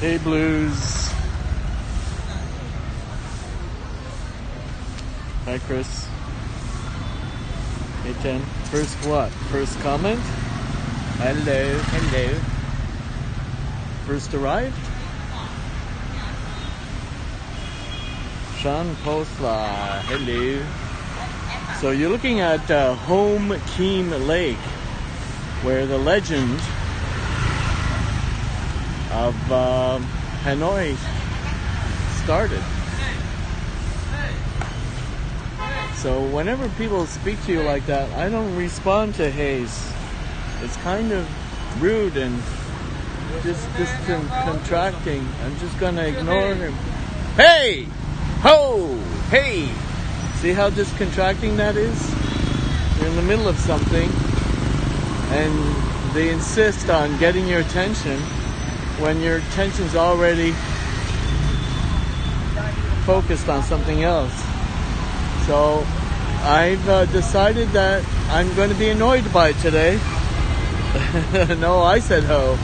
Hey, Blues. Hi, Chris. Hey, Tim. First what? First comment? Hello, hello. First arrived? Sean Posla, hello. So you're looking at Home Keem Lake, where the legend of Hanoi started. So whenever people speak to you like that, I don't respond to Hayes. It's kind of rude and just contracting. I'm just gonna ignore him. Hey! Ho! Hey! See how discontracting that is? You're in the middle of something and they insist on getting your attention when your attention's already focused on something else. So I've decided that I'm going to be annoyed by it today. No, I said ho,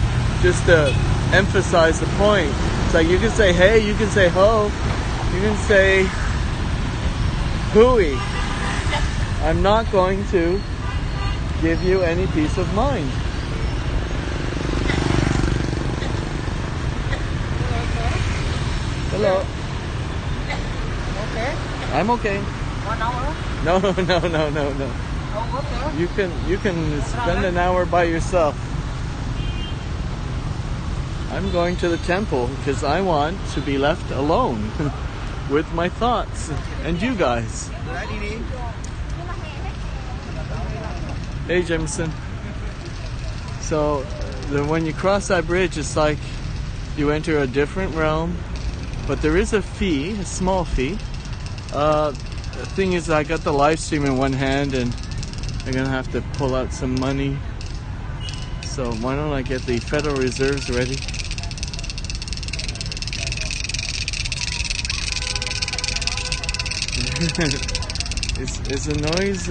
just to emphasize the point. It's like you can say hey, you can say ho, you can say hooey. I'm not going to give you any peace of mind. Hello. Okay. I'm okay. 1 hour? No. Oh, okay. You can spend an hour by yourself. I'm going to the temple because I want to be left alone with my thoughts and you guys. Hey, Jameson. So when you cross that bridge, it's like you enter a different realm, but there is a fee, a small fee. The thing is, I got the live stream in one hand and I'm gonna have to pull out some money. So why don't I get the Federal Reserves ready? Is the noise,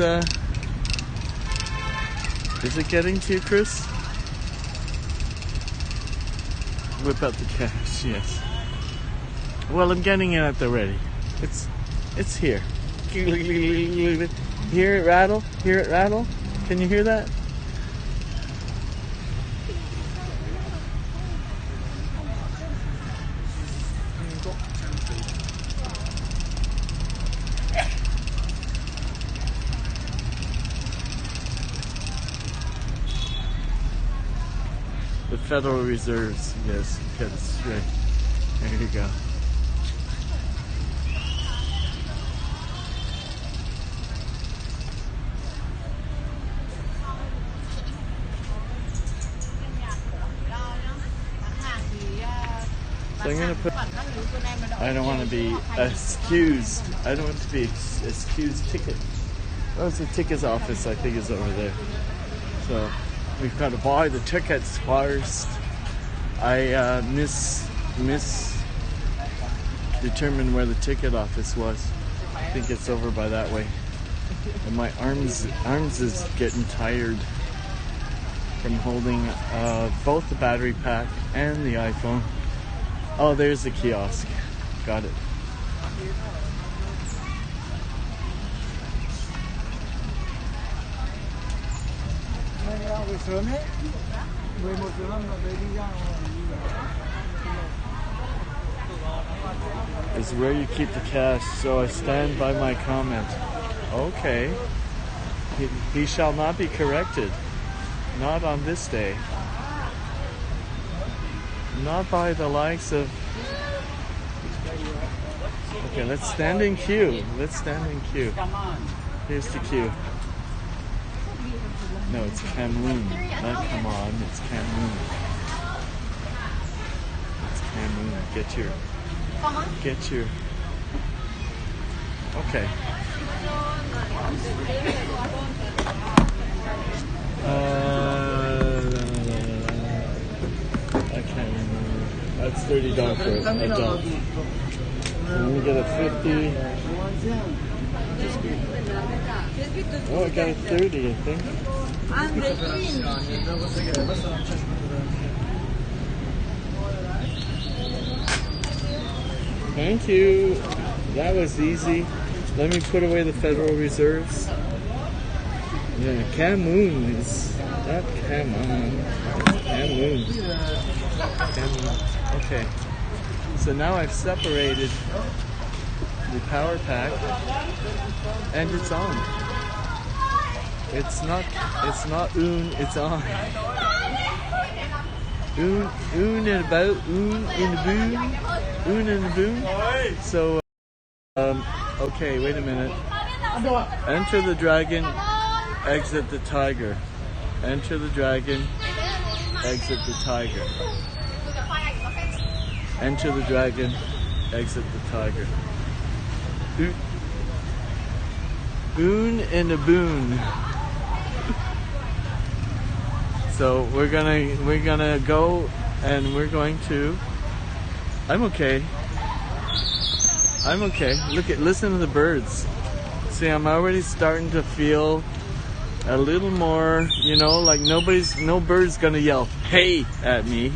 is it getting to you, Chris? Whip out the cash, yes. Well, I'm getting it at the ready. It's here. Hear it rattle? Hear it rattle? Can you hear that? The Federal Reserves, yes, get it straight. There you go. So I'm gonna put. I don't want to be excused. I don't want to be excused. Ticket. Oh, it's the tickets office. I think is over there. So we've got to buy the tickets first. I determined where the ticket office was. I think it's over by that way. And my arms is getting tired from holding both the battery pack and the iPhone. Oh, there's the kiosk. Got it. Is where you keep the cash, so I stand by my comment. Okay. He shall not be corrected. Not on this day. Not by the likes of... Okay, let's stand in queue. Let's stand in queue. Here's the queue. No, it's Cameroon. Not come on, it's Cameroon. It's Cameroon. Get your... Okay. I can't remember. That's $30 for an adult. Let me get a 50. Oh, I got a 30, I think. Thank you. That was easy. Let me put away the Federal Reserves. Yeah, Camoon is not Camon. Camoon. Camoon. Okay. So now I've separated the power pack, and it's on. It's not it's on. Un and about, un and a boon. So, okay, wait a minute. Enter the dragon, exit the tiger. Enter the dragon, exit the tiger. Enter the dragon, exit the tiger. Un and a boon. So we're gonna go, and we're going to. I'm okay. I'm okay. Listen to the birds. See, I'm already starting to feel a little more, like no bird's gonna yell "hey" at me,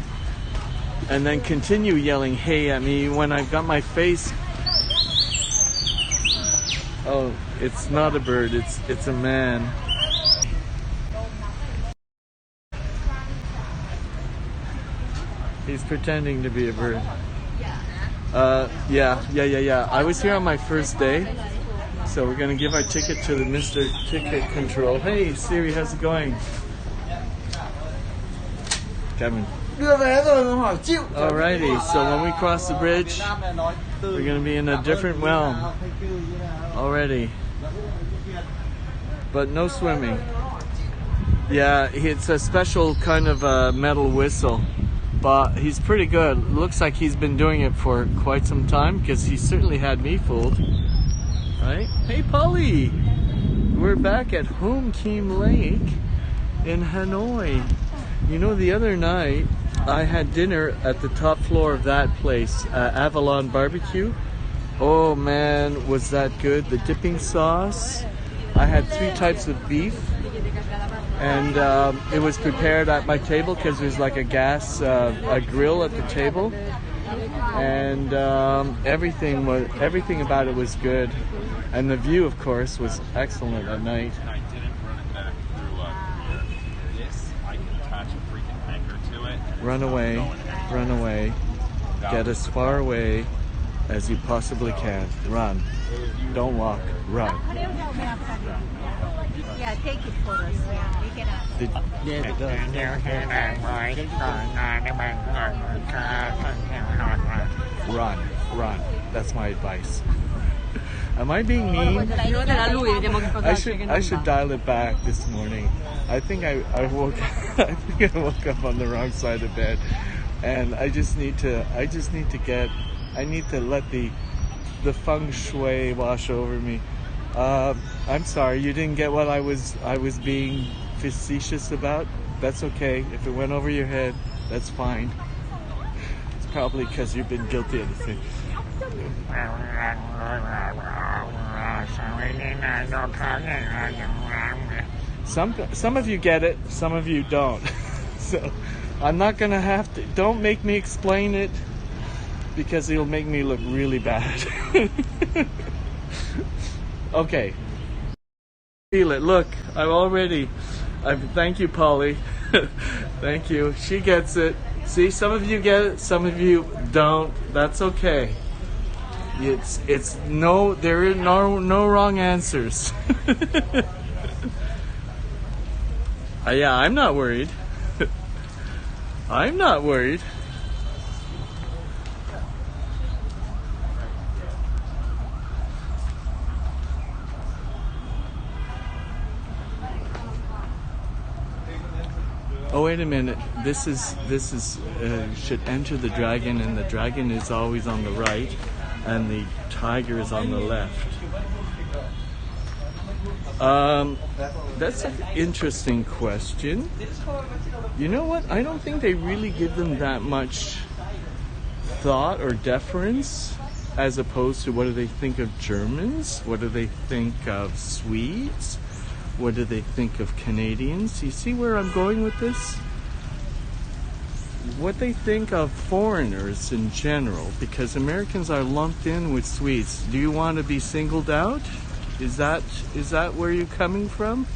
and then continue yelling "hey" at me when I've got my face. Oh, it's not a bird. It's a man. He's pretending to be a bird. Yeah. I was here on my first day, so we're gonna give our ticket to the Mr. Ticket Control. Hey Siri, how's it going? Kevin. Alrighty, so when we cross the bridge, we're gonna be in a different realm already. But no swimming. Yeah, it's a special kind of metal whistle. But he's pretty good. Looks like he's been doing it for quite some time, because he certainly had me fooled. Right? Hey Polly! We're back at Home Keem Lake in Hanoi. The other night I had dinner at the top floor of that place, Avalon Barbecue. Oh man, was that good. The dipping sauce. I had 3 types of beef. And it was prepared at my table, because there's like a gas a grill at the table, and everything about it was good, and the view, of course, was excellent at night. I didn't run it back through this. I can attach a freaking anchor to it. Run away, get as far away as you possibly can. Run, don't walk. Run. Yeah, take it for us. Yeah, we can. Run. That's my advice. Am I being mean? I should dial it back this morning. I think I woke up on the wrong side of bed, and I need to let the feng shui wash over me. I'm sorry, you didn't get what I was being facetious about. That's okay. If it went over your head, that's fine. It's probably because you've been guilty of the thing. Some of you get it, some of you don't. So I'm not gonna have to. Don't make me explain it, because it'll make me look really bad. Okay. Feel it. Look, thank you, Polly. Thank you. She gets it. See, some of you get it, some of you don't. That's okay. There are no wrong answers. Yeah, I'm not worried. I'm not worried. Oh, wait a minute. This is should enter the dragon, and the dragon is always on the right, and the tiger is on the left. That's an interesting question. You know what? I don't think they really give them that much thought or deference, as opposed to what do they think of Germans? What do they think of Swedes? What do they think of Canadians? You see where I'm going with this? what they think of foreigners in general, because Americans are lumped in with Swedes. Do you want to be singled out? Is that where you're coming from?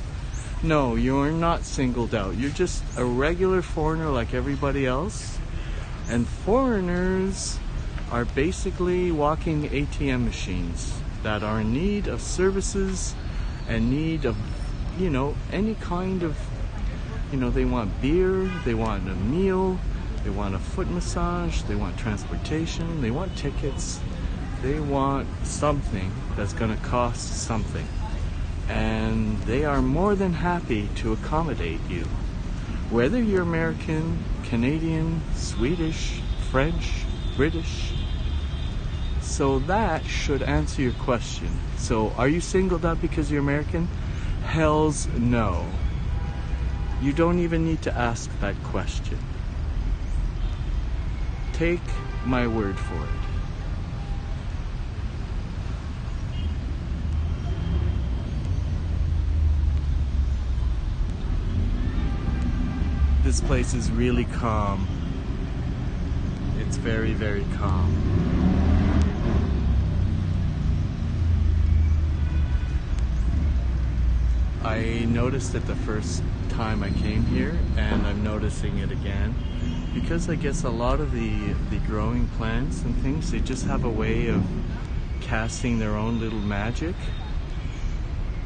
No, you're not singled out. You're just a regular foreigner like everybody else. And foreigners are basically walking ATM machines that are in need of services and need of, any kind of, they want beer, they want a meal, they want a foot massage, they want transportation, they want tickets, they want something that's going to cost something. And they are more than happy to accommodate you. Whether you're American, Canadian, Swedish, French, British. So that should answer your question. So are you singled out because you're American? Hells no. You don't even need to ask that question. Take my word for it. This place is really calm. It's very, very calm. I noticed it the first time I came here, and I'm noticing it again. Because I guess a lot of the growing plants and things, they just have a way of casting their own little magic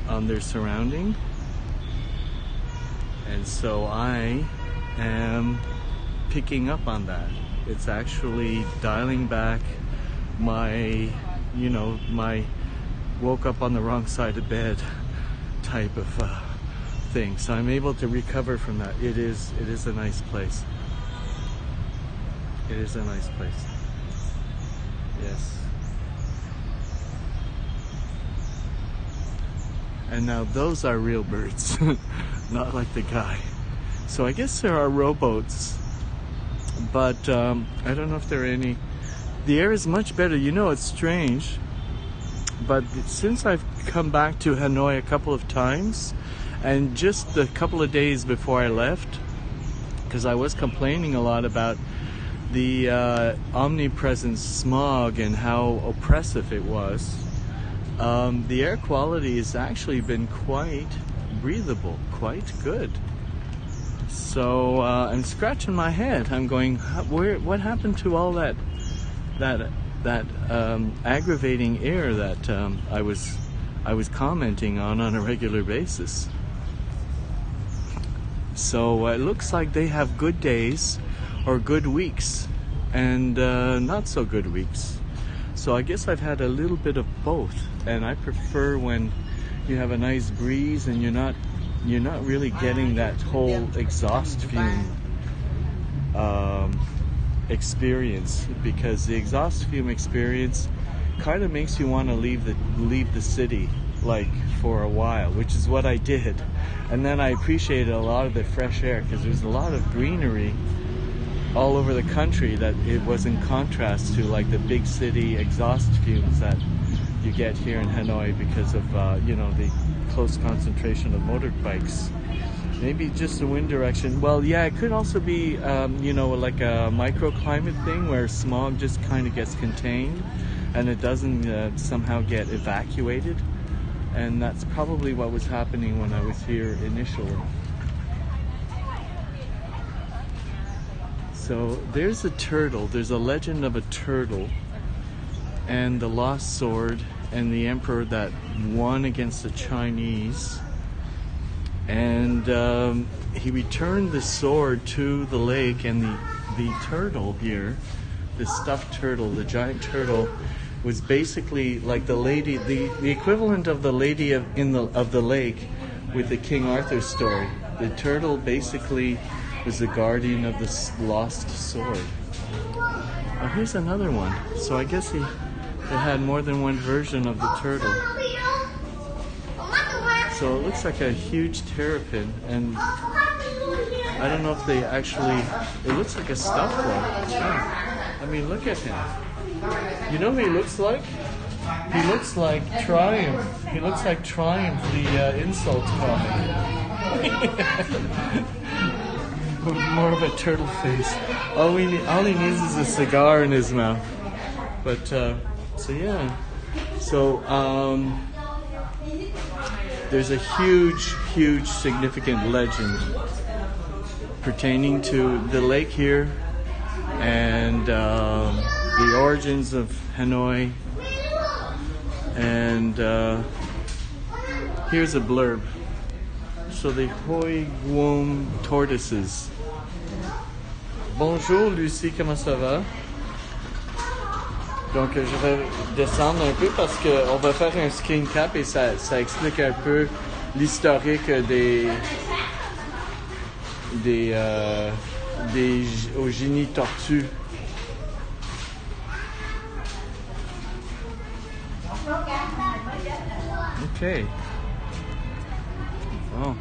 on their surrounding. And so I am picking up on that. It's actually dialing back my woke up on the wrong side of bed type of thing. So I'm able to recover from that. It is a nice place. It is a nice place. Yes. And now those are real birds, not like the guy. So I guess there are rowboats, but I don't know if there are any. The air is much better. It's strange, but since I've come back to Hanoi a couple of times, and just a couple of days before I left, because I was complaining a lot about the omnipresent smog and how oppressive it was, the air quality has actually been quite breathable, quite good. So I'm scratching my head. I'm going, what happened to all that aggravating air that I was commenting on a regular basis? So it looks like they have good days or good weeks and not so good weeks. So I guess I've had a little bit of both, and I prefer when you have a nice breeze and you're not really getting that whole exhaust fume experience, because the exhaust fume experience kind of makes you want to leave the city for a while, which is what I did. And then I appreciated a lot of the fresh air, because there's a lot of greenery all over the country that it was in contrast to the big city exhaust fumes that you get here in Hanoi because of the close concentration of motorbikes. Maybe just the wind direction. Well, yeah, it could also be like a microclimate thing where smog just kind of gets contained and it doesn't somehow get evacuated. And that's probably what was happening when I was here initially. So there's a turtle. There's a legend of a turtle and the lost sword and the emperor that won against the Chinese. And he returned the sword to the lake, and the turtle here, the stuffed turtle, the giant turtle, was basically like the lady, the equivalent of the lady of the lake with the King Arthur story. The turtle basically was the guardian of the lost sword. Oh, here's another one. So I guess they had more than one version of the turtle. So it looks like a huge terrapin, and I don't know if they actually, it looks like a stuffed one. Yeah. I mean, look at him. You know who he looks like? He looks like Triumph. He looks like Triumph, the insult comic. more of a turtle face. All he needs is a cigar in his mouth. But so yeah. So there's a huge significant legend pertaining to the lake here and the origins of Hanoi. And here's a blurb. So the Hoi Guom tortoises. Bonjour Lucie, comment ça va? Donc je vais descendre un peu parce qu'on va faire un screen cap et ça explique un peu l'historique des génies tortues. Ok. Bon.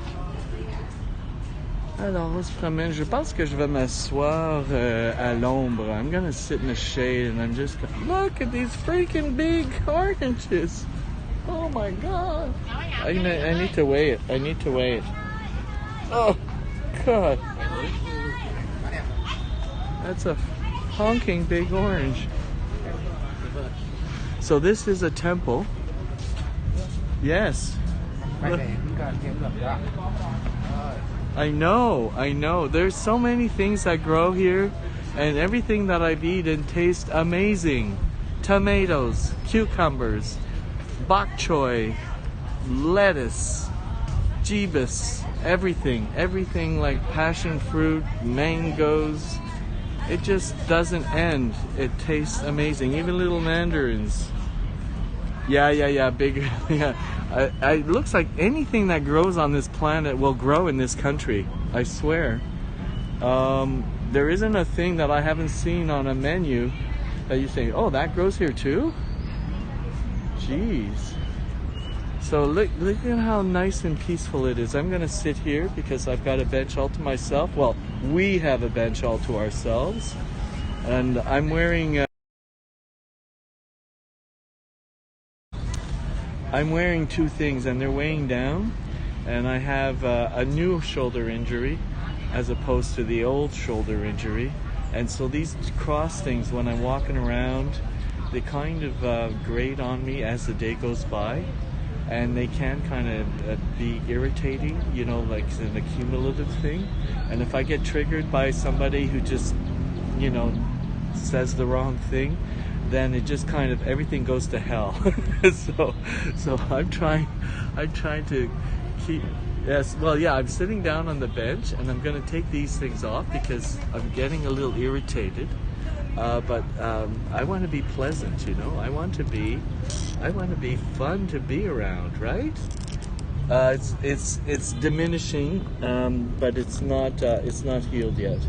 Alors, on se promène. Je pense que je vais m'asseoir à l'ombre. I'm gonna sit in the shade and I'm just gonna look at these freaking big oranges. Oh my god. I need to weigh it. I need to weigh it. Oh god. That's a honking big orange. So this is a temple. Yes. Look. I know. There's so many things that grow here, and everything that I've eaten tastes amazing. Tomatoes, cucumbers, bok choy, lettuce, jeebus, everything like passion fruit, mangoes. It just doesn't end. It tastes amazing. Even little mandarins. Yeah, bigger. Yeah, it looks like anything that grows on this planet will grow in this country. I swear. There isn't a thing that I haven't seen on a menu that you say, "Oh, that grows here too." Jeez. So look at how nice and peaceful it is. I'm gonna sit here because I've got a bench all to myself. Well, we have a bench all to ourselves, and I'm wearing. I'm wearing two things and they're weighing down, and I have a new shoulder injury as opposed to the old shoulder injury, and so these cross things, when I'm walking around, they kind of grate on me as the day goes by, and they can kind of be irritating, you know, like an accumulative thing. And if I get triggered by somebody who just, you know, says the wrong thing, then it just kind of everything goes to hell. so I'm trying to keep. Yes, well, yeah, I'm sitting down on the bench and I'm going to take these things off because I'm getting a little irritated. But I want to be pleasant, you know. I want to be fun to be around, right? It's diminishing, but it's not healed yet.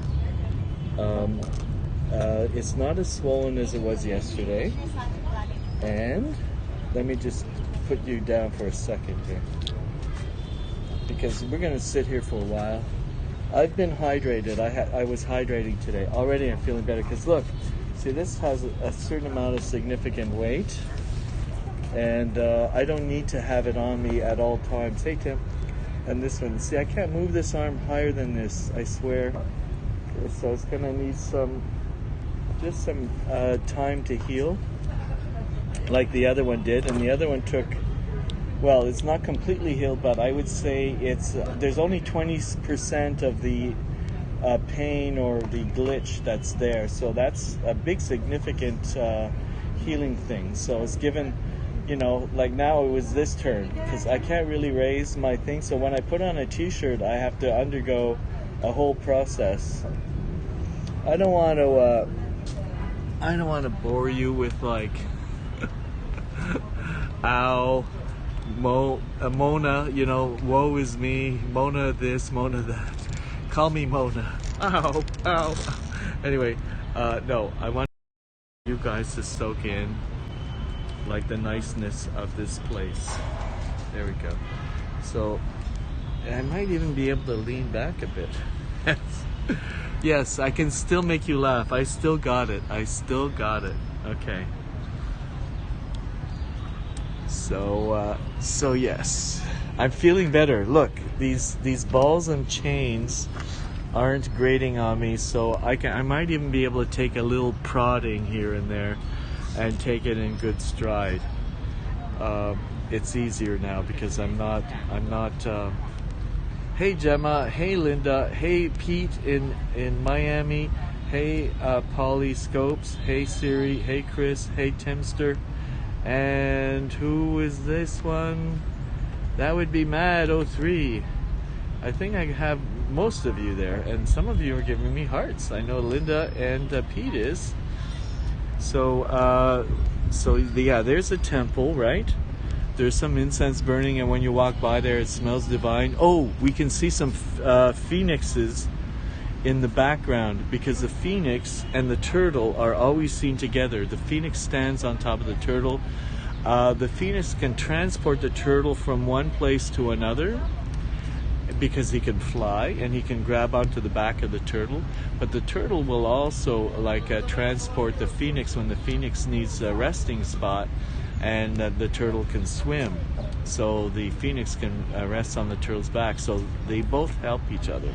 It's not as swollen as it was yesterday. And let me just put you down for a second here, because we're going to sit here for a while. I've been hydrated. I was hydrating today. Already I'm feeling better because look, see, this has a certain amount of significant weight, and I don't need to have it on me at all times. Hey, Tim. And this one, see, I can't move this arm higher than this, I swear. So it's going to need some time to heal, like the other one did. And the other one took, well, it's not completely healed, but I would say there's only 20% of the pain or the glitch that's there. So that's a big significant healing thing. So it's given, you know, like now it was this turn because I can't really raise my thing. So when I put on a t-shirt, I have to undergo a whole process. I don't want to bore you with like, ow, Mona, you know, woe is me, Mona this, Mona that. Call me Mona. Ow. Anyway, no, I want you guys to soak in like the niceness of this place. There we go. So I might even be able to lean back a bit. Yes, I can still make you laugh. I still got it. Okay. So yes, I'm feeling better. Look, these balls and chains aren't grating on me, so I might even be able to take a little prodding here and there and take it in good stride. It's easier now because I'm not hey Gemma, hey Linda, hey Pete in Miami, hey Polly Scopes, hey Siri, hey Chris, hey Timster, and who is this one? That would be Mad03. I think I have most of you there, and some of you are giving me hearts. I know Linda and Pete is. So yeah, there's a temple, right? There's some incense burning, and when you walk by there, it smells divine. Oh, we can see some phoenixes in the background because the phoenix and the turtle are always seen together. The phoenix stands on top of the turtle. The phoenix can transport the turtle from one place to another because he can fly and he can grab onto the back of the turtle. But the turtle will also transport the phoenix when the phoenix needs a resting spot, and the turtle can swim. So the phoenix can rest on the turtle's back. So they both help each other.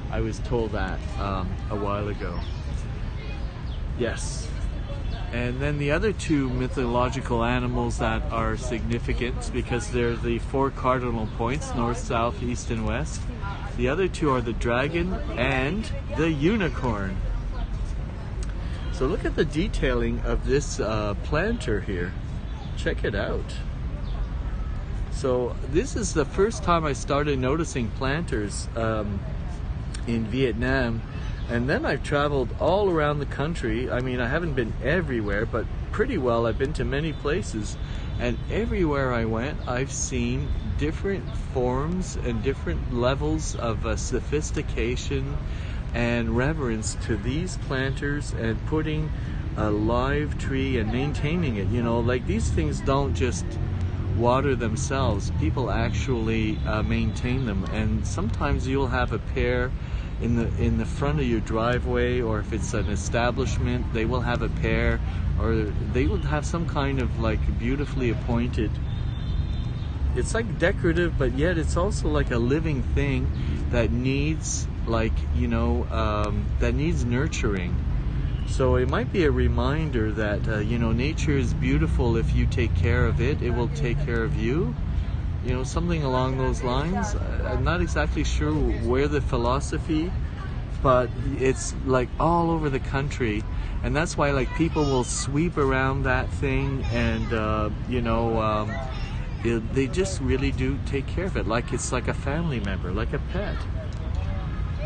I was told that a while ago. Yes. And then the other two mythological animals that are significant, because they're the 4 cardinal points, north, south, east, and west. The other two are the dragon and the unicorn. So look at the detailing of this planter here. Check it out. So this is the first time I started noticing planters in Vietnam. And then I've traveled all around the country. I mean, I haven't been everywhere, but pretty well. I've been to many places. And everywhere I went, I've seen different forms and different levels of sophistication and reverence to these planters and putting a live tree and maintaining it. You know, like these things don't just water themselves. People actually maintain them. And sometimes you'll have a pair in the front of your driveway, or if it's an establishment, they will have a pair, or they will have some kind of like beautifully appointed. It's like decorative, but yet it's also like a living thing that needs that needs nurturing. So it might be a reminder that nature is beautiful. If you take care of it, it will take care of you. You know, something along those lines. I'm not exactly sure where the philosophy, but it's like all over the country, and that's why like people will sweep around that thing, and they just really do take care of it, like it's like a family member, like a pet.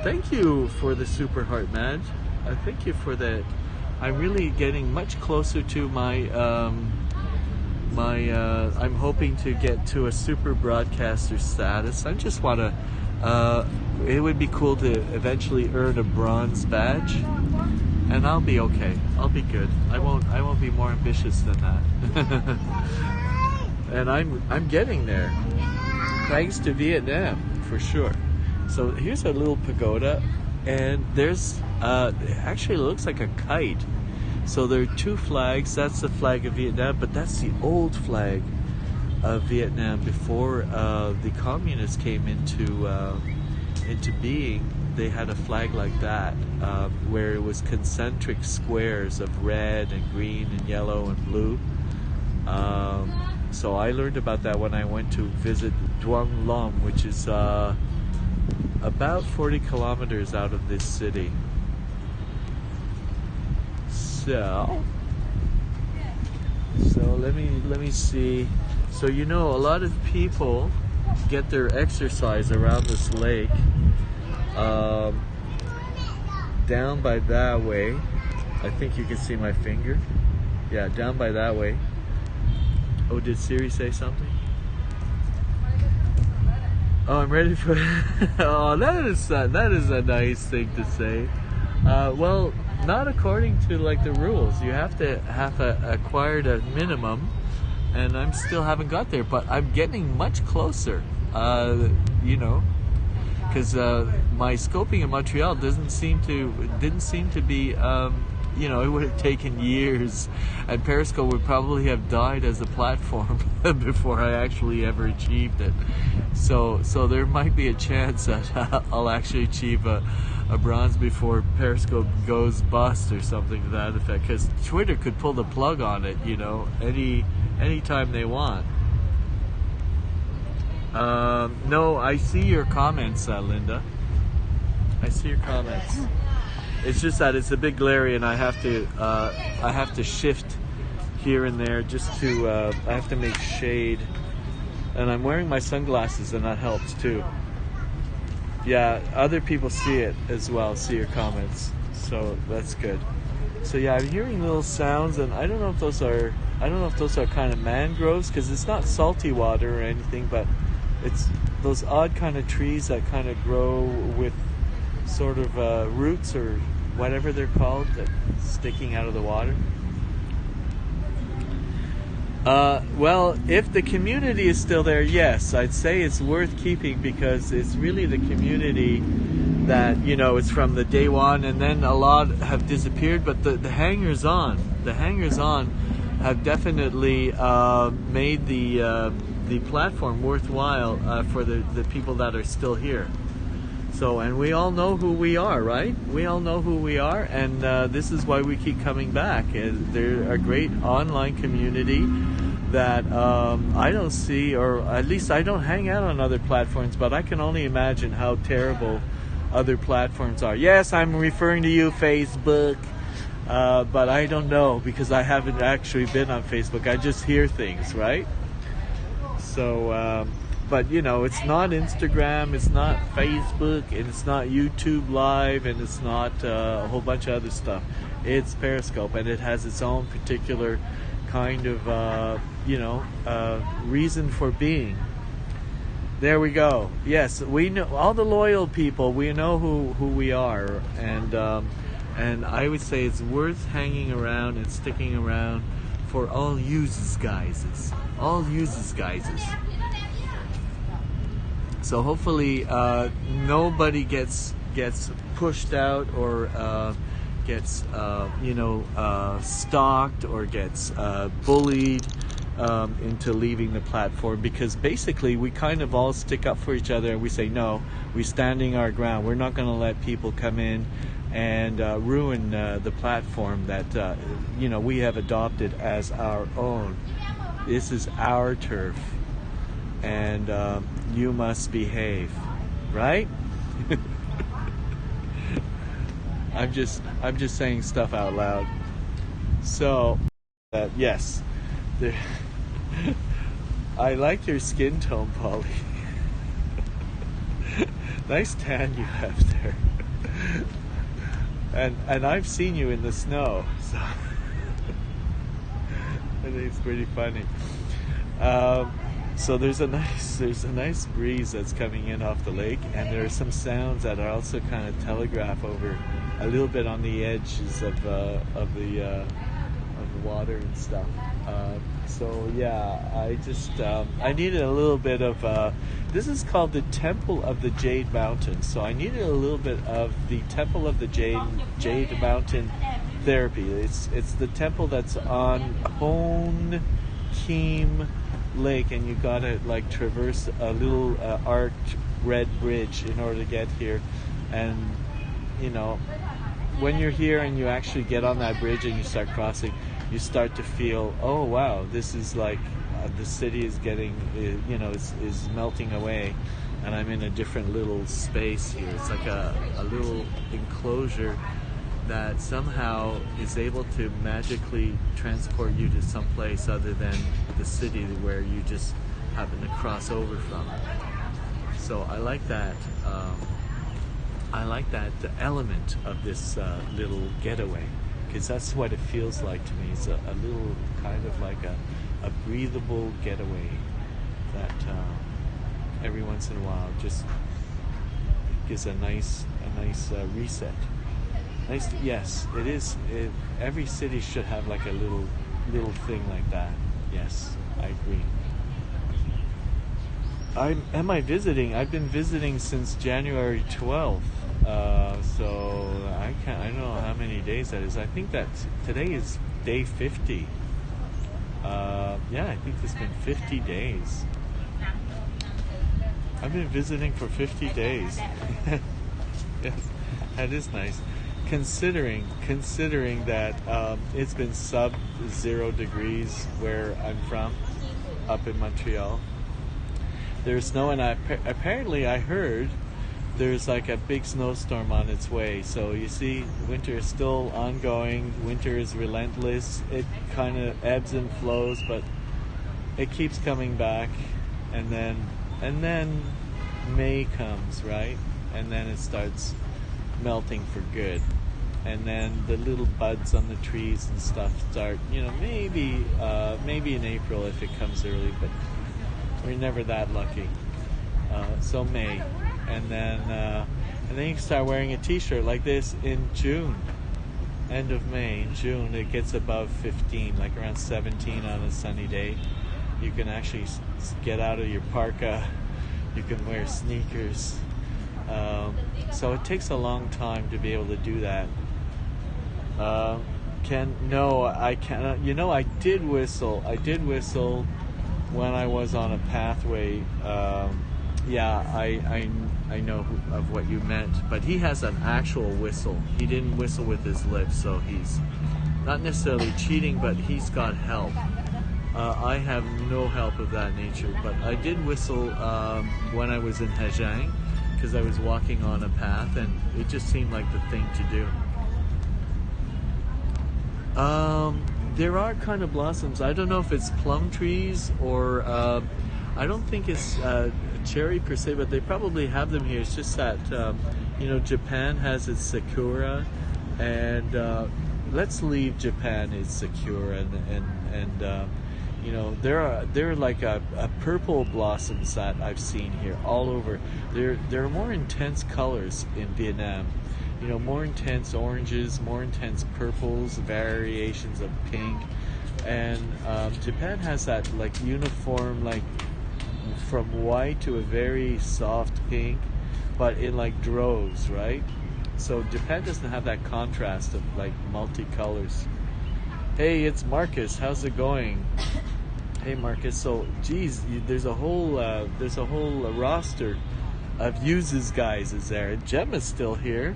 Thank you for the super heart, Madge. Thank you for that. I'm really getting much closer to my I'm hoping to get to a super broadcaster status. I just want to it would be cool to eventually earn a bronze badge, and I'll be okay. I'll be good. I won't be more ambitious than that. And I'm getting there, thanks to Vietnam, for sure. So here's a little pagoda, and there's actually it looks like a kite. So there are 2 flags. That's the flag of Vietnam, but that's the old flag of Vietnam before the communists came into being. They had a flag like that, where it was concentric squares of red and green and yellow and blue. So I learned about that when I went to visit Duong Long, which is about 40 kilometers out of this city. So let me see. So a lot of people get their exercise around this lake, down by that way. I think you can see my finger. Yeah, down by that way. Oh, did Siri say something? Oh, I'm ready for. Oh, that is a nice thing to say. Well, not according to like the rules. You have to have acquired a minimum, and I'm still haven't got there, but I'm getting much closer. Because my scoping in Montreal didn't seem to be you know, it would have taken years, and Periscope would probably have died as a platform before I actually ever achieved it. So there might be a chance that I'll actually achieve a bronze before Periscope goes bust or something to that effect, because Twitter could pull the plug on it, you know, anytime they want. No, I see your comments, Linda. I see your comments. It's just that it's a bit glary, and I have to shift here and there just to. I have to make shade, and I'm wearing my sunglasses, and that helps too. Yeah, other people see it as well. See your comments, so that's good. So yeah, I'm hearing little sounds, and I don't know if those are kind of mangroves, because it's not salty water or anything, but it's those odd kind of trees that kind of grow with sort of roots or whatever they're called, that sticking out of the water. Well, if the community is still there, yes, I'd say it's worth keeping, because it's really the community that, you know, it's from the day one, and then a lot have disappeared, but the hangers-on have definitely made the platform worthwhile for the people that are still here. So, and we all know who we are, right? We all know who we are, and this is why we keep coming back. They're a great online community that I don't see, or at least I don't hang out on other platforms, but I can only imagine how terrible other platforms are. Yes, I'm referring to you, Facebook, but I don't know, because I haven't actually been on Facebook. I just hear things, right? So, but you know, it's not Instagram, it's not Facebook, and it's not YouTube Live, and it's not a whole bunch of other stuff. It's Periscope, and it has its own particular kind of, reason for being. There we go. Yes, we know, all the loyal people, we know who we are, and I would say it's worth hanging around and sticking around for all uses guises. All uses guises. So hopefully nobody gets pushed out, or gets stalked, or gets bullied into leaving the platform, because basically we kind of all stick up for each other, and we say, no, we're standing our ground. We're not going to let people come in and ruin the platform that we have adopted as our own. This is our turf, and you must behave, right? I'm just saying stuff out loud. So, yes, I like your skin tone, Polly. Nice tan you have there. And I've seen you in the snow, so I think it's pretty funny. So there's a nice breeze that's coming in off the lake, and there are some sounds that are also kind of telegraph over a little bit on the edges of the water and stuff. So yeah, I needed a little bit of this is called the Temple of the Jade Mountain. So I needed a little bit of the Temple of the Jade Mountain therapy. It's the temple that's on Hon Keem Lake, and you gotta like traverse a little arched red bridge in order to get here. And you know, when you're here and you actually get on that bridge and you start crossing, you start to feel, oh wow, this is like the city is getting, is melting away, and I'm in a different little space here. It's like a little enclosure that somehow is able to magically transport you to some place other than the city where you just happen to cross over from. So I like that. The element of this little getaway, because that's what it feels like to me. It's a little kind of like a breathable getaway that every once in a while just gives a nice reset. Nice. Yes, it is. Every city should have like a little thing like that. Yes, I agree. Am I visiting? I've been visiting since January 12th. So I don't know how many days that is. I think that today is day 50. Yeah, I think it's been 50 days. I've been visiting for 50 days. Yes, that is nice. Considering that it's been sub-0 degrees where I'm from, up in Montreal. There's snow, and apparently I heard there's like a big snowstorm on its way. So you see, winter is still ongoing. Winter is relentless. It kind of ebbs and flows, but it keeps coming back. And then May comes, right? And then it starts melting for good. And then the little buds on the trees and stuff start, maybe in April if it comes early, but we're never that lucky. So May. And then you can start wearing a t-shirt like this in June. End of May, in June, it gets above 15, like around 17 on a sunny day. You can actually get out of your parka. You can wear sneakers. So it takes a long time to be able to do that. No, I cannot. I did whistle. When I was on a pathway. I know of what you meant, but he has an actual whistle. He didn't whistle with his lips, so he's not necessarily cheating, but he's got help. I have no help of that nature, but I did whistle when I was in Hejiang, because I was walking on a path, and it just seemed like the thing to do. There are kind of blossoms. I don't know if it's plum trees or I don't think it's cherry per se, but they probably have them here. It's just that Japan has its sakura, and let's leave Japan its sakura, and there are like a purple blossoms that I've seen here all over. There are more intense colors in Vietnam. More intense oranges, more intense purples, variations of pink, and Japan has that like uniform, like from white to a very soft pink, but in like droves, right? So Japan doesn't have that contrast of like multicolors. Hey, it's Marcus. How's it going? Hey, Marcus. So, geez, there's a whole roster of uses guys is there. Gemma's still here.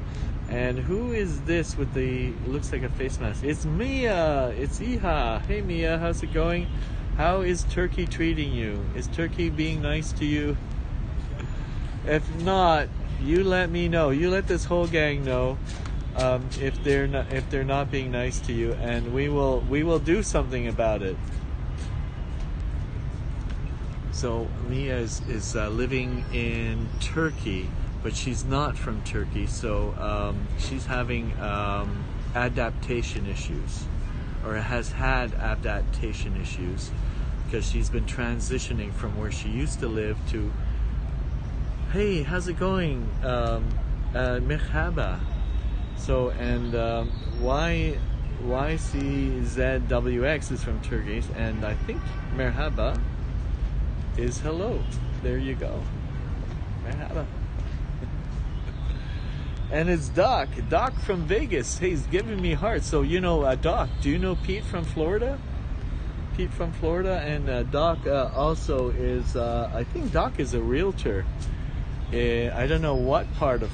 And who is this with the, looks like a face mask? It's Mia. It's Iha. Hey, Mia. How's it going? How is Turkey treating you? Is Turkey being nice to you? If not, you let me know. You let this whole gang know if they're not being nice to you, and we will do something about it. So Mia is living in Turkey, but she's not from Turkey, so she's having adaptation issues, or has had adaptation issues, because she's been transitioning from where she used to live to, hey, how's it going? Merhaba. So, and YCZWX is from Turkey, and I think Merhaba is hello. There you go. Merhaba. And it's Doc from Vegas. Hey, he's giving me hearts. So, Doc, do you know Pete from Florida? Pete from Florida, and Doc also is, I think Doc is a realtor. I don't know what part of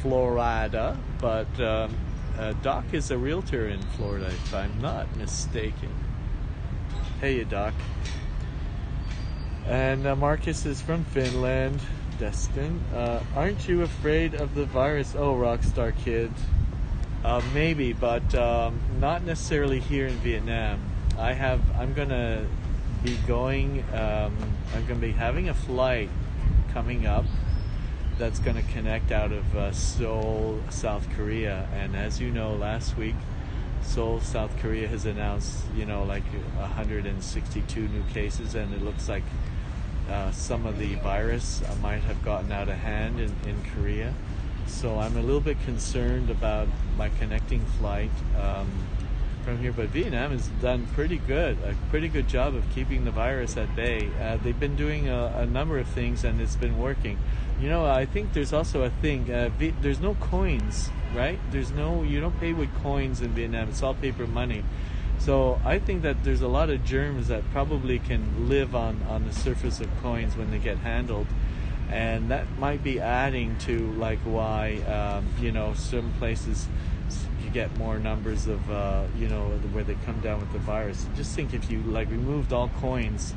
Florida, but Doc is a realtor in Florida, if I'm not mistaken. Hey, Doc. And Marcus is from Finland. Destin, aren't you afraid of the virus? Oh, Rockstar Kid. Maybe, but not necessarily here in Vietnam. I'm gonna be going. I'm gonna be having a flight coming up that's gonna connect out of Seoul, South Korea. And as you know, last week, Seoul, South Korea has announced, like 162 new cases, and it looks like some of the virus might have gotten out of hand in Korea. So I'm a little bit concerned about my connecting flight from here, but Vietnam has done a pretty good job of keeping the virus at bay. They've been doing a number of things, and it's been working. I think there's also a thing. There's no coins, right? You don't pay with coins in Vietnam. It's all paper money. So I think that there's a lot of germs that probably can live on the surface of coins when they get handled. And that might be adding to like why, some places you get more numbers of, where they come down with the virus. Just think if you like removed all coins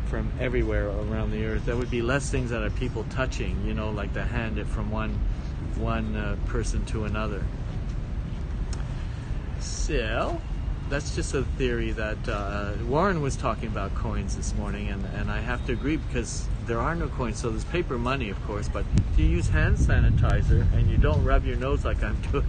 from everywhere around the earth, there would be less things that are people touching, like to hand it from one person to another. So that's just a theory that Warren was talking about coins this morning, and I have to agree because there are no coins. So there's paper money, of course, but if you use hand sanitizer and you don't rub your nose like I'm doing,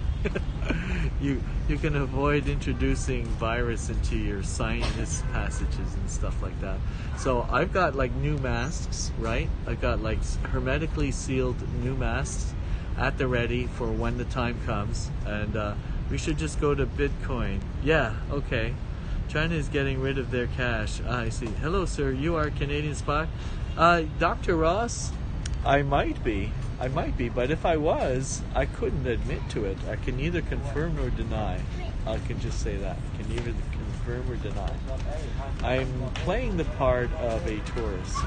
you can avoid introducing virus into your sinus passages and stuff like that. So I've got like new masks, right? I've got like hermetically sealed new masks at the ready for when the time comes, and we should just go to Bitcoin. Yeah, okay. China is getting rid of their cash. I see. Hello, sir. You are a Canadian spy? Dr. Ross, I might be, but if I was, I couldn't admit to it. I can neither confirm nor deny. I can just say that. I can neither confirm or deny. I'm playing the part of a tourist,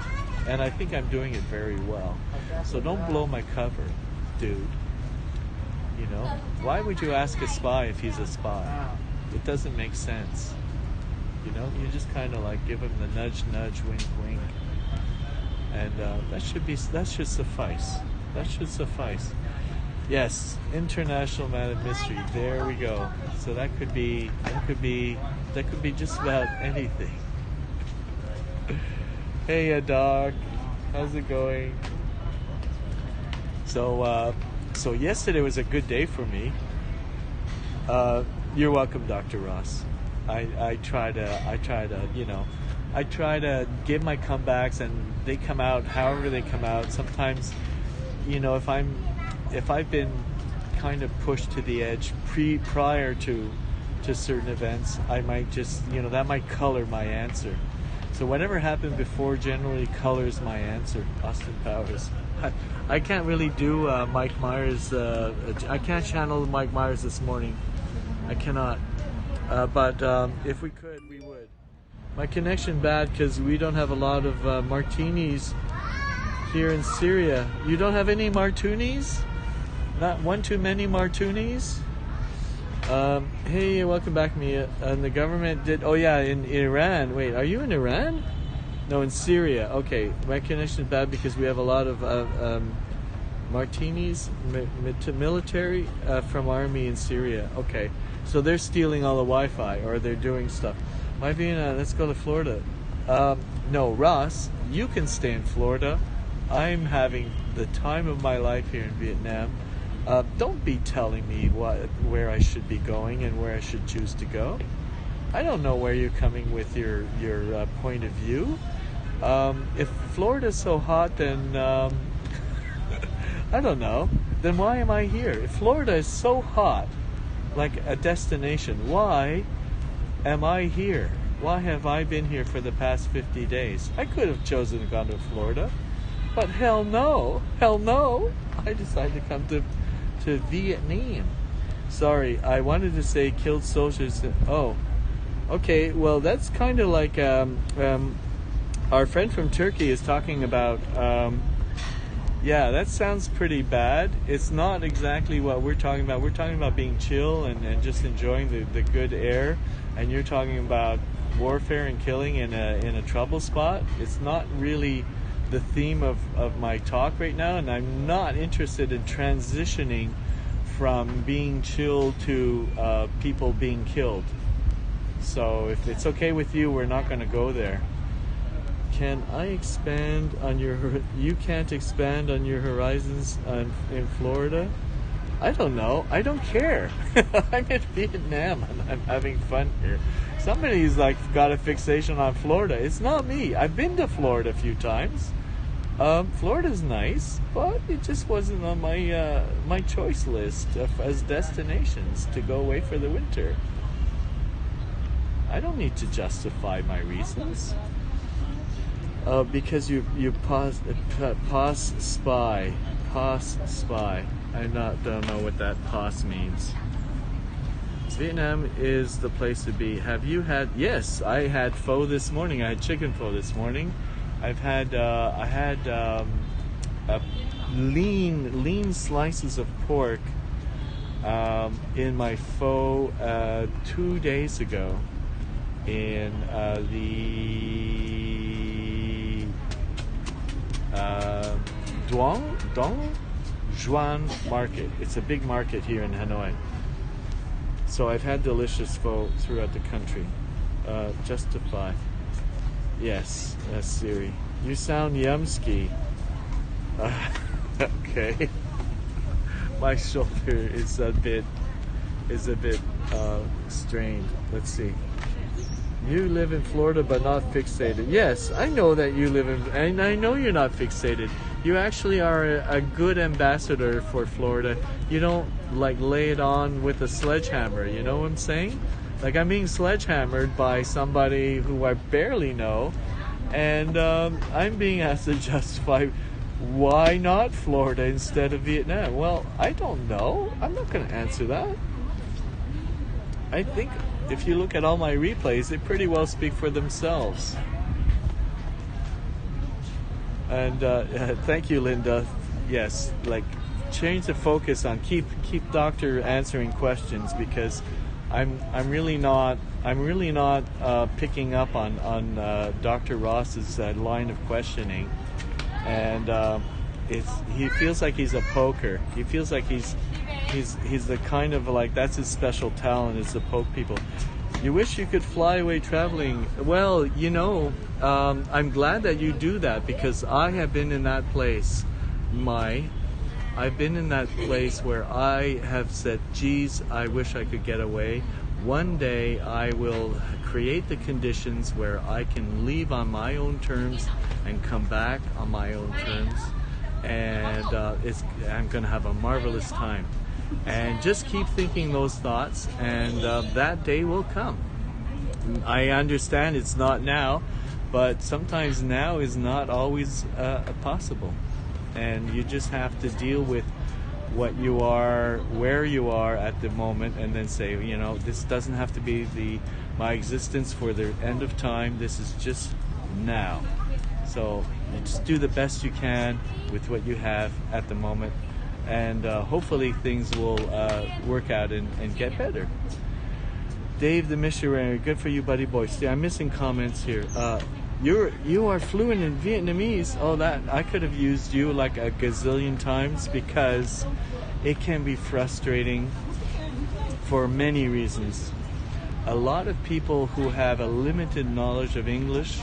and I think I'm doing it very well. So don't blow my cover, dude. Why would you ask a spy if he's a spy? It doesn't make sense. You just kind of like give him the nudge, nudge, wink, wink, and that should suffice. That should suffice. Yes, International Man of Mystery. There we go. So that could be just about anything. Hey, dog. How's it going? So yesterday was a good day for me. You're welcome, Dr. Ross. I try to give my comebacks, and they come out however they come out. Sometimes, if I've been kind of pushed to the edge prior to certain events, I might just, that might color my answer. So whatever happened before generally colors my answer. Austin Powers. I can't really do Mike Myers. I can't channel Mike Myers this morning. I cannot. But if we could, we would. My connection bad because we don't have a lot of martinis here in Syria. You don't have any martinis? Not one too many martinis? Hey, welcome back, Mia. And the government did... Oh, yeah, in Iran. Wait, are you in Iran? No, in Syria. Okay, my connection is bad because we have a lot of martinis, military from army in Syria. Okay, so they're stealing all the Wi-Fi, or they're doing stuff. My Vienna, let's go to Florida. No, Ross, you can stay in Florida. I'm having the time of my life here in Vietnam. Don't be telling me where I should be going and where I should choose to go. I don't know where you're coming with your point of view. If Florida's so hot, then I don't know. Then why am I here? If Florida is so hot, like a destination, why am I here? Why have I been here for the past 50 days? I could have chosen to go to Florida, but hell no. I decided to come to Vietnam. Sorry, I wanted to say killed soldiers. Oh, okay. Well, that's kind of like our friend from Turkey is talking about. Yeah, that sounds pretty bad. It's not exactly what we're talking about. We're talking about being chill and just enjoying the good air. And you're talking about warfare and killing in a trouble spot. It's not really the theme of my talk right now, and I'm not interested in transitioning from being chill to people being killed. So if it's okay with you, we're not going to go there. Can I expand on you can't expand on your horizons in Florida? I don't know. I don't care. I'm in Vietnam and I'm having fun here. Somebody's got a fixation on Florida. It's not me. I've been to Florida a few times. Florida's nice, but it just wasn't on my choice list as destinations to go away for the winter. I don't need to justify my reasons. Because you pause spy. I don't know what that pause means. Vietnam is the place to be. Have you had? Yes, I had pho this morning. I had chicken pho this morning. I had lean slices of pork in my pho 2 days ago in the Duan market. It's a big market here in Hanoi. So I've had delicious pho throughout the country. Justify. Yes, Siri. You sound yumsky. Okay. My shoulder is a bit strained. Let's see. You live in Florida but not fixated. Yes, I know that you live in, and I know you're not fixated. You actually are a good ambassador for Florida. You don't like lay it on with a sledgehammer, you know what I'm saying? Like I'm being sledgehammered by somebody who I barely know, and I'm being asked to justify why not Florida instead of Vietnam. Well, I don't know. I'm not going to answer that. I think if you look at all my replays, they pretty well speak for themselves. And thank you, Linda. Yes, like change the focus on keep Doctor answering questions, because I'm really not picking up on Dr. Ross's line of questioning, and he feels like he's a poker. He feels like he's the kind of like that's his special talent is to poke people. You wish you could fly away traveling. Well, you know, I'm glad that you do that, because I have been in that place. I've been in that place where I have said, geez, I wish I could get away. One day I will create the conditions where I can leave on my own terms and come back on my own terms. And I'm going to have a marvelous time. And just keep thinking those thoughts, and that day will come. I understand it's not now, but sometimes now is not always possible. And you just have to deal with what you are, where you are at the moment, and then say, you know, this doesn't have to be my existence for the end of time. This is just now. So you just do the best you can with what you have at the moment. And hopefully things will work out and get better. Dave the missionary, good for you, buddy boy. See, I'm missing comments here. You are fluent in Vietnamese. Oh, that I could have used you like a gazillion times, because it can be frustrating for many reasons. A lot of people who have a limited knowledge of English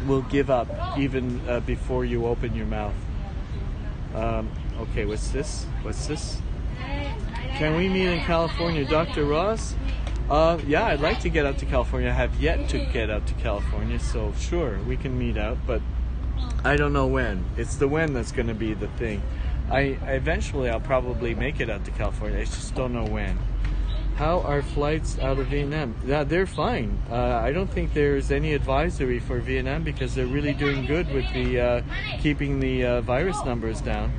will give up even before you open your mouth. Okay, what's this? Can we meet in California, Dr. Ross? Yeah, I'd like to get out to California. I have yet to get out to California, so sure, we can meet out, but I don't know when. It's the when that's going to be the thing. Eventually I'll probably make it out to California. I just don't know when. How are flights out of Vietnam? Yeah, they're fine. I don't think there's any advisory for Vietnam, because they're really doing good with the keeping the virus numbers down.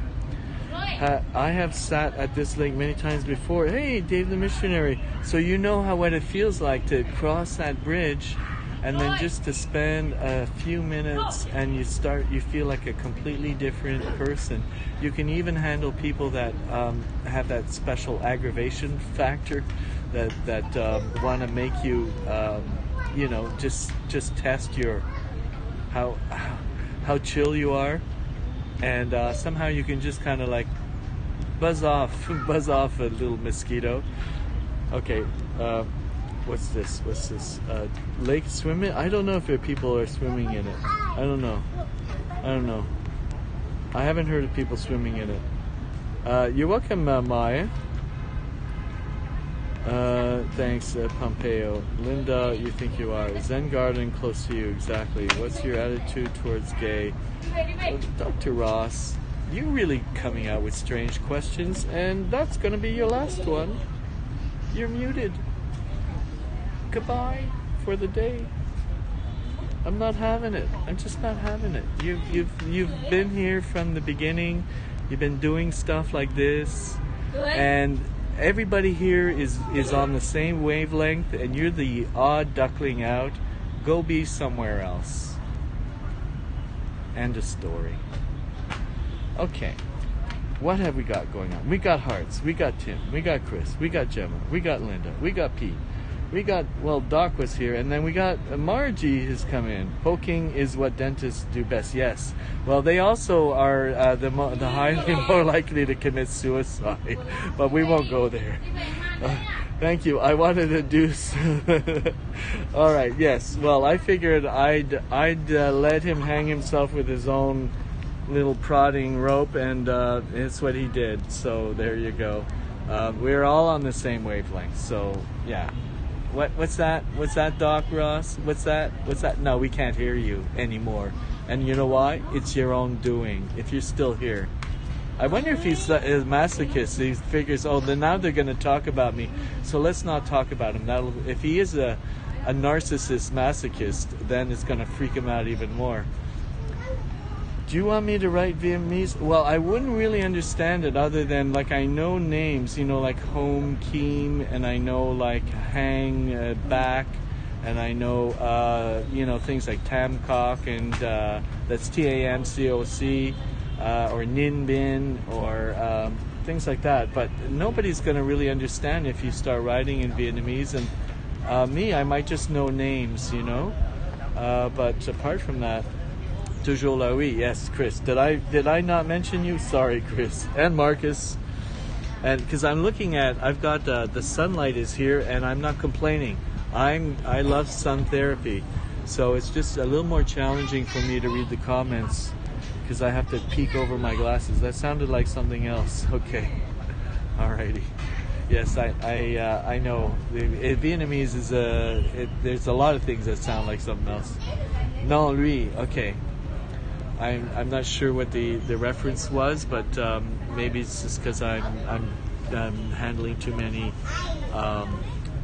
I have sat at this lake many times before. Hey, Dave the missionary. So you know what it feels like to cross that bridge, and then just to spend a few minutes, and you feel like a completely different person. You can even handle people that have that special aggravation factor that want to make you, just test your how chill you are, and somehow you can just kind of like buzz off a little mosquito. Okay, what's this? Lake swimming? I don't know if people are swimming in it. I don't know. I haven't heard of people swimming in it. You're welcome, Maya. Thanks, Pompeo. Linda, you think you are. Zen Garden, close to you, exactly. What's your attitude towards gay? Dr. Ross, you're really coming out with strange questions, and that's going to be your last one. You're muted. Goodbye. for the day. I'm not having it. I'm just not having it. You've been here from the beginning. You've been doing stuff like this, and everybody here is on the same wavelength, and you're the odd duckling out. Go be somewhere else. End of story. Okay. What have we got going on? We got Hearts, we got Tim, we got Chris, we got Gemma, we got Linda, we got Pete, we got, well, Doc was here, and then we got Margie has come in. Poking is what dentists do best. Yes. Well, they also are the highly more likely to commit suicide, but we won't go there. Thank you. I wanted to do. All right. Yes. Well, I figured I'd let him hang himself with his own little prodding rope, and it's what he did. So there you go. We're all on the same wavelength. So yeah. What's that? What's that, Doc Ross? What's that? What's that? No, we can't hear you anymore. And you know why? It's your own doing. If you're still here. I wonder if he's a masochist. He figures, oh, then now they're going to talk about me, so let's not talk about him. If he is a narcissist masochist, then it's going to freak him out even more. Do you want me to write Vietnamese? Well, I wouldn't really understand it other than, like, I know names, you know, like Home Keem, and I know, like, Hang Back, and I know, you know, things like Tamcock, and that's Tamcoc, or Ninh Binh, or things like that. But nobody's going to really understand if you start writing in Vietnamese. And me, I might just know names, you know. But apart from that, toujours la oui. Yes, Chris. Did I not mention you? Sorry, Chris and Marcus. And because I'm looking at, I've got the sunlight is here, and I'm not complaining. I love sun therapy, so it's just a little more challenging for me to read the comments because I have to peek over my glasses. That sounded like something else. Okay, alrighty. Yes, I know. Vietnamese is there's a lot of things that sound like something else. Non, lui. Okay. I'm not sure what the reference was, but maybe it's just because I'm handling too many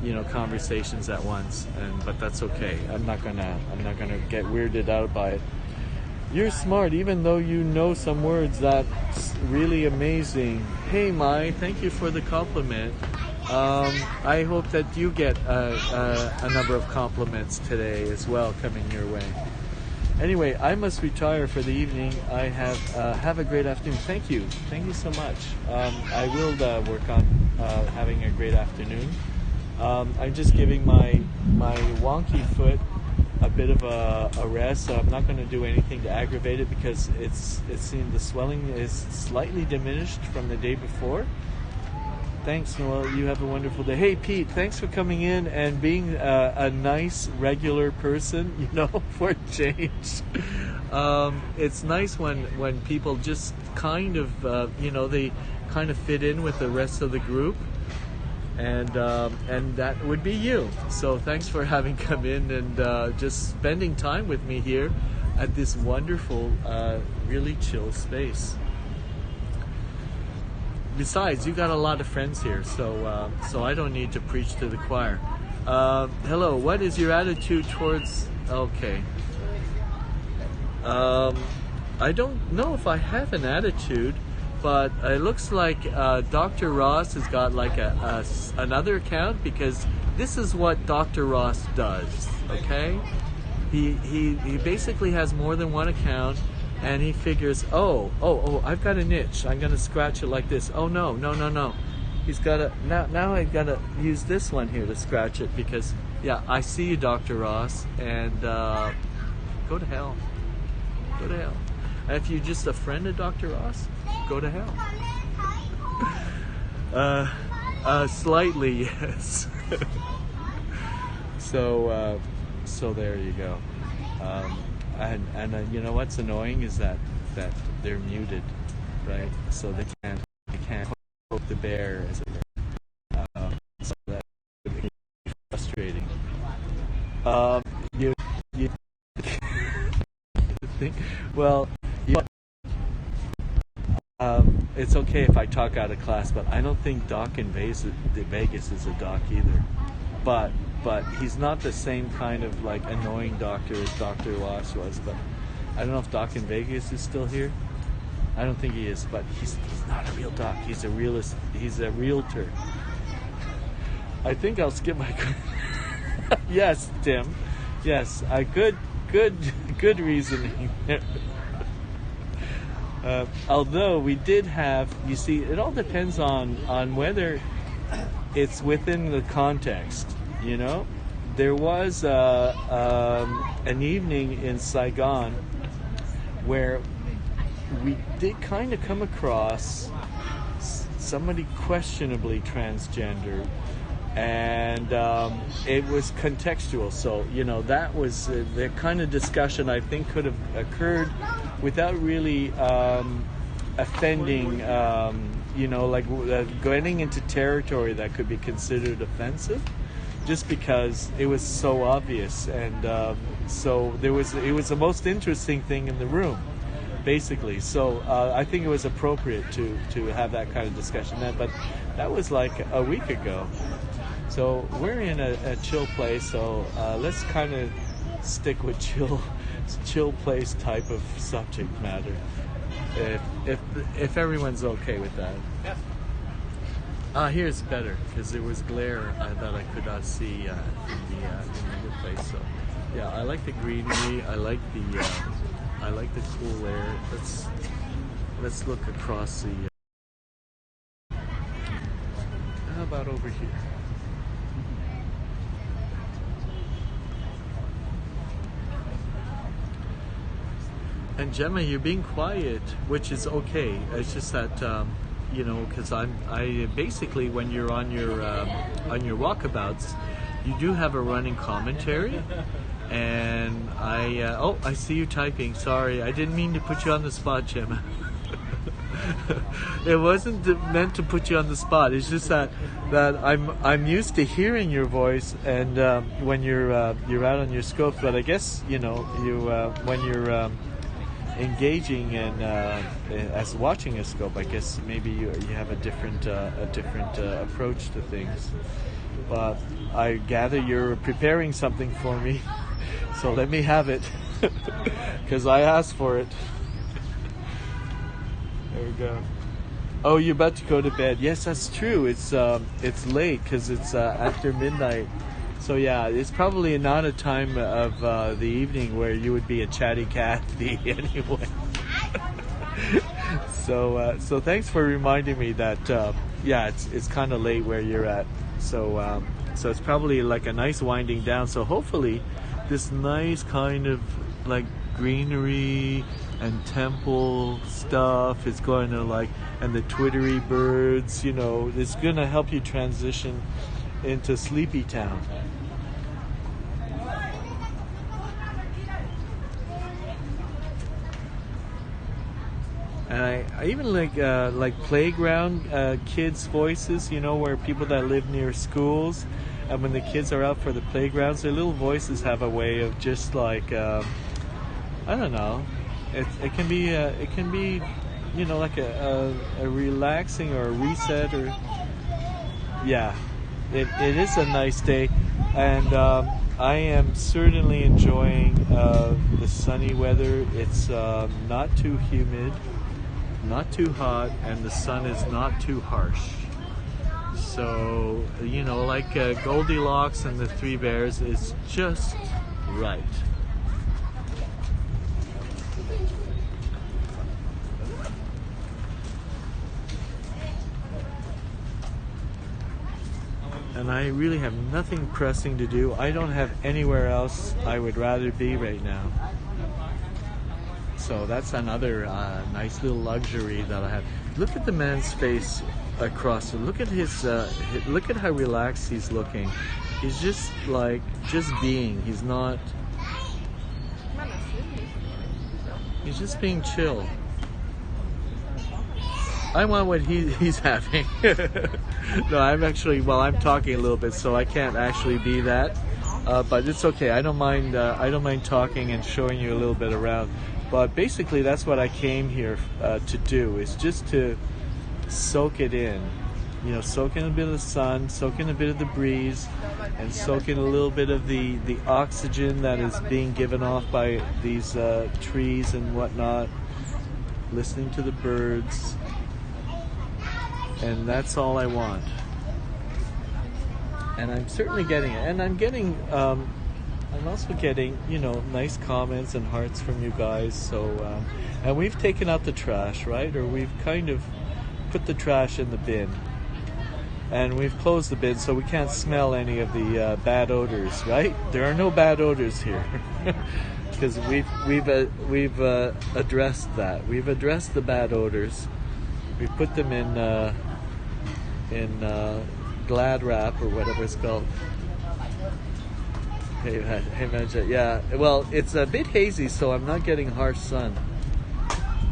you know, conversations at once, but that's okay. I'm not gonna get weirded out by it. You're smart, even though you know some words. That's really amazing. Hey, Mai, thank you for the compliment. I hope that you get a number of compliments today as well coming your way. Anyway, I must retire for the evening. I have a great afternoon. Thank you so much. I will work on having a great afternoon. I'm just giving my wonky foot a bit of a rest, so I'm not going to do anything to aggravate it because it seems the swelling is slightly diminished from the day before. Thanks, Noel. You have a wonderful day. Hey, Pete, thanks for coming in and being a nice, regular person, you know, for a change. It's nice when people just kind of, you know, they kind of fit in with the rest of the group. And that would be you. So thanks for having come in and just spending time with me here at this wonderful, really chill space. Besides, you got a lot of friends here, so I don't need to preach to the choir. Hello, what is your attitude towards... Okay. I don't know if I have an attitude, but it looks like Dr. Ross has got like another account, because this is what Dr. Ross does, okay? He basically has more than one account, and he figures, oh, I've got a niche. I'm going to scratch it like this. Oh, no. He's got to, now I've got to use this one here to scratch it because, yeah, I see you, Dr. Ross, and go to hell. Go to hell. And if you're just a friend of Dr. Ross, go to hell. Slightly, yes. So there you go. And you know what's annoying is that they're muted, right? So they can't poke the bear, as it were. So that would be frustrating. You think, well, it's okay if I talk out of class, but I don't think Doc in Vegas is a doc either. but he's not the same kind of like annoying doctor as Dr. Wash was. But I don't know if Doc in Vegas is still here. I don't think he is, but he's not a real doc. He's a realist. He's a realtor. I think I'll skip my. Yes, Tim. Yes, I good reasoning. Although we did have, you see, it all depends on whether it's within the context. You know, there was an evening in Saigon where we did kind of come across somebody questionably transgender, and it was contextual. So, you know, that was the kind of discussion I think could have occurred without really offending, you know, like getting into territory that could be considered offensive, just because it was so obvious. And so it was the most interesting thing in the room, basically. So I think it was appropriate to have that kind of discussion. But that was like a week ago. So we're in a chill place. So let's kind of stick with chill place type of subject matter, if everyone's okay with that. Here's better because there was glare that I could not see in the new place. So yeah, I like the greenery. I like the cool air. Let's look across the. How about over here? And Gemma, you're being quiet, which is okay. It's just that you know, because I basically, when you're on your walkabouts, you do have a running commentary. And I see you typing. Sorry, I didn't mean to put you on the spot, Gemma. It wasn't meant to put you on the spot. It's just that I'm used to hearing your voice, and when you're out on your scope. But I guess, you know, you when you're engaging and as watching a scope, I guess maybe you have a different approach to things. But I gather you're preparing something for me. So let me have it, because I asked for it. There we go. Oh, you're about to go to bed. Yes, that's true. It's late because it's after midnight. So yeah, it's probably not a time of the evening where you would be a chatty Cathy anyway. So thanks for reminding me that yeah, it's kind of late where you're at. So it's probably like a nice winding down. So hopefully this nice kind of like greenery and temple stuff is going to like, and the twittery birds, you know, it's going to help you transition into Sleepy Town. And I even like playground kids' voices, you know, where people that live near schools, and when the kids are out for the playgrounds, their little voices have a way of just like I don't know, it can be you know, like a relaxing or a reset, or yeah, it is a nice day, and I am certainly enjoying the sunny weather. It's not too humid, not too hot, and the sun is not too harsh. So, you know, like Goldilocks and the Three Bears is just right. And I really have nothing pressing to do. I don't have anywhere else I would rather be right now. So that's another nice little luxury that I have. Look at the man's face across. Look at his. Look at how relaxed he's looking. He's just being. He's not. He's just being chill. I want what he's having. No, I'm actually. Well, I'm talking a little bit, so I can't actually be that. But it's okay. I don't mind. I don't mind talking and showing you a little bit around. But basically, that's what I came here to do. Is just to soak it in. soak in a bit of the sun, soak in a bit of the breeze, and soak in a little bit of the oxygen that is being given off by these trees and whatnot, listening to the birds, and that's all I want. And I'm certainly getting it. And I'm also getting, nice comments and hearts from you guys. So, and we've taken out the trash, right? Or we've kind of put the trash in the bin. And we've closed the bin so we can't smell any of the bad odors, right? There are no bad odors here. Because we've addressed that. We've addressed the bad odors. We put them in Glad wrap or whatever it's called. Hey, Majid. Yeah. Well, it's a bit hazy, so I'm not getting harsh sun.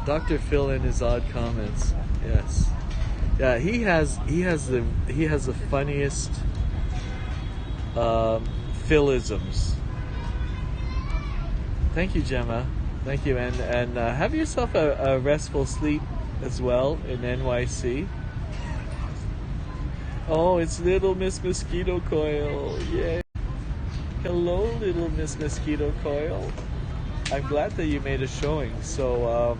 Dr. Phil and his odd comments. Yes. Yeah. He has the funniest Philisms. Thank you, Gemma. Thank you, and have yourself a restful sleep as well in NYC. Oh, it's little Miss Mosquito Coil. Yay. Hello, little Miss Mosquito Coil. I'm glad that you made a showing. So,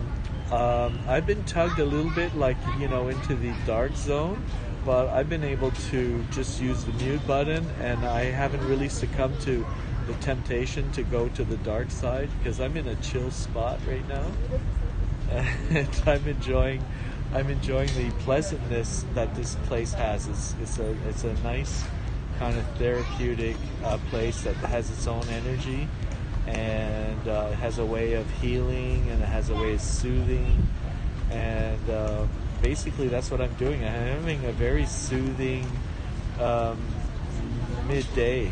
I've been tugged a little bit, into the dark zone, but I've been able to just use the mute button, and I haven't really succumbed to the temptation to go to the dark side because I'm in a chill spot right now, and I'm enjoying the pleasantness that this place has. It's a nice kind of therapeutic place that has its own energy, and it has a way of healing, and it has a way of soothing, and basically that's what I'm doing. I'm having a very soothing midday.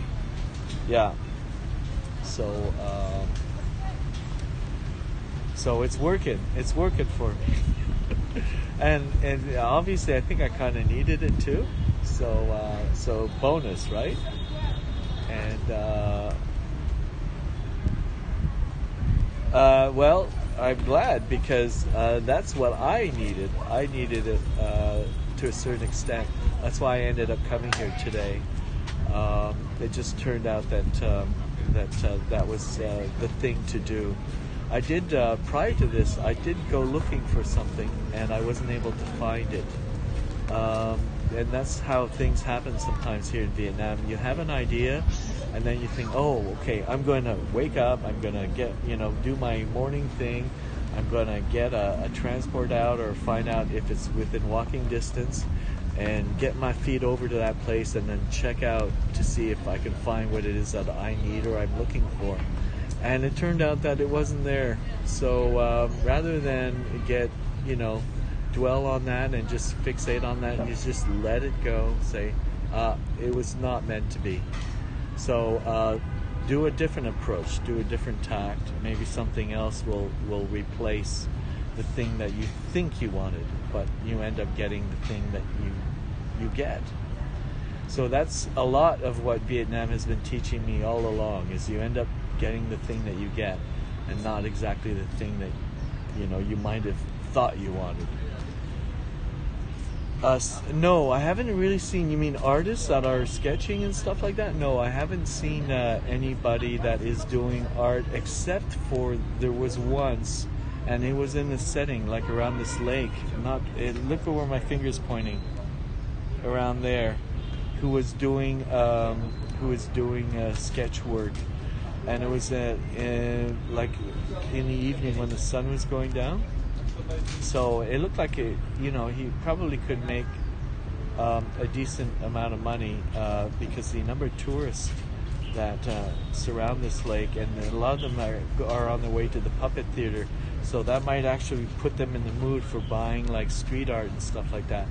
Yeah. So it's working. It's working for me. and obviously I think I kind of needed it too. So bonus, right? And well, I'm glad because that's what I needed. I needed it to a certain extent. That's why I ended up coming here today. It just turned out that that was the thing to do. I did prior to this. I did go looking for something, and I wasn't able to find it. And that's how things happen sometimes here in Vietnam. You have an idea, and then you think, oh, okay, I'm going to wake up. I'm going to get, do my morning thing. I'm going to get a transport out or find out if it's within walking distance and get my feet over to that place and then check out to see if I can find what it is that I need or I'm looking for. And it turned out that it wasn't there. So rather than get, dwell on that and just fixate on that and just let it go, say, it was not meant to be. So do a different approach, do a different tact. Maybe something else will replace the thing that you think you wanted, but you end up getting the thing that you get. So that's a lot of what Vietnam has been teaching me all along, is you end up getting the thing that you get and not exactly the thing that you might have thought you wanted. No, I haven't really seen. You mean artists that are sketching and stuff like that? No, I haven't seen anybody that is doing art, except for there was once, and it was in the setting like around this lake. Look at where my finger's pointing. Around there, who was doing sketch work, and it was like in the evening when the sun was going down. So it looked like he probably could make a decent amount of money because the number of tourists that surround this lake, and a lot of them are on their way to the puppet theater, so that might actually put them in the mood for buying like street art and stuff like that.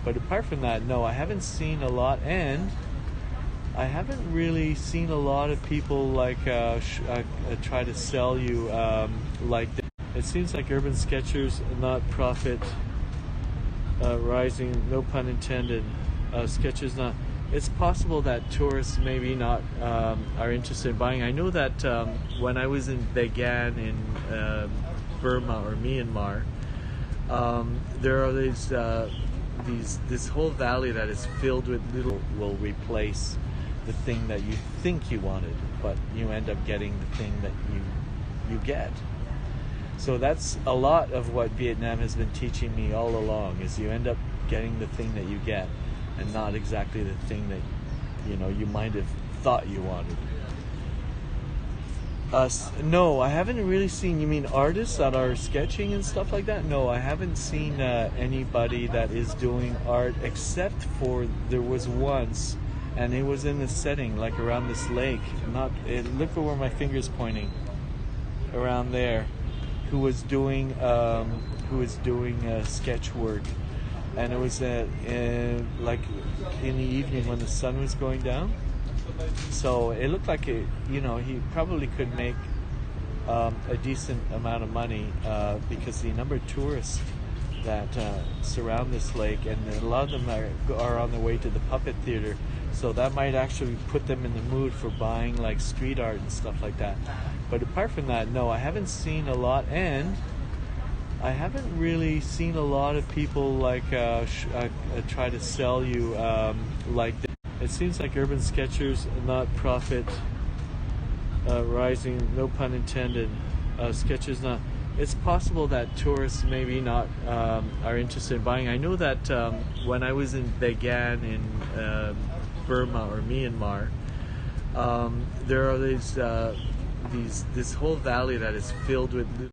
But apart from that, no, I haven't seen a lot, and I haven't really seen a lot of people like try to sell you like this. It seems like Urban Sketchers, not profit rising, no pun intended. Sketchers not. It's possible that tourists maybe not are interested in buying. I know that when I was in Bagan in Burma or Myanmar, there are these this whole valley that is filled with little will replace the thing that you think you wanted, but you end up getting the thing that you get. So that's a lot of what Vietnam has been teaching me all along, is you end up getting the thing that you get and not exactly the thing that you might have thought you wanted. No, I haven't really seen. You mean artists that are sketching and stuff like that? No, I haven't seen anybody that is doing art, except for there was once, and it was in this setting, like around this lake. Look at where my finger's pointing. Around there, who was doing sketch work, and it was like in the evening when the sun was going down. So it looked like he probably could make a decent amount of money because the number of tourists that surround this lake, and a lot of them are on their way to the puppet theater. So that might actually put them in the mood for buying like street art and stuff like that. But apart from that, no, I haven't seen a lot, and I haven't really seen a lot of people like try to sell you like. It seems like Urban Sketchers, not profit, rising, no pun intended. Sketches not. It's possible that tourists maybe not are interested in buying. I know that when I was in Bagan in Burma or Myanmar, there are this whole valley that is filled with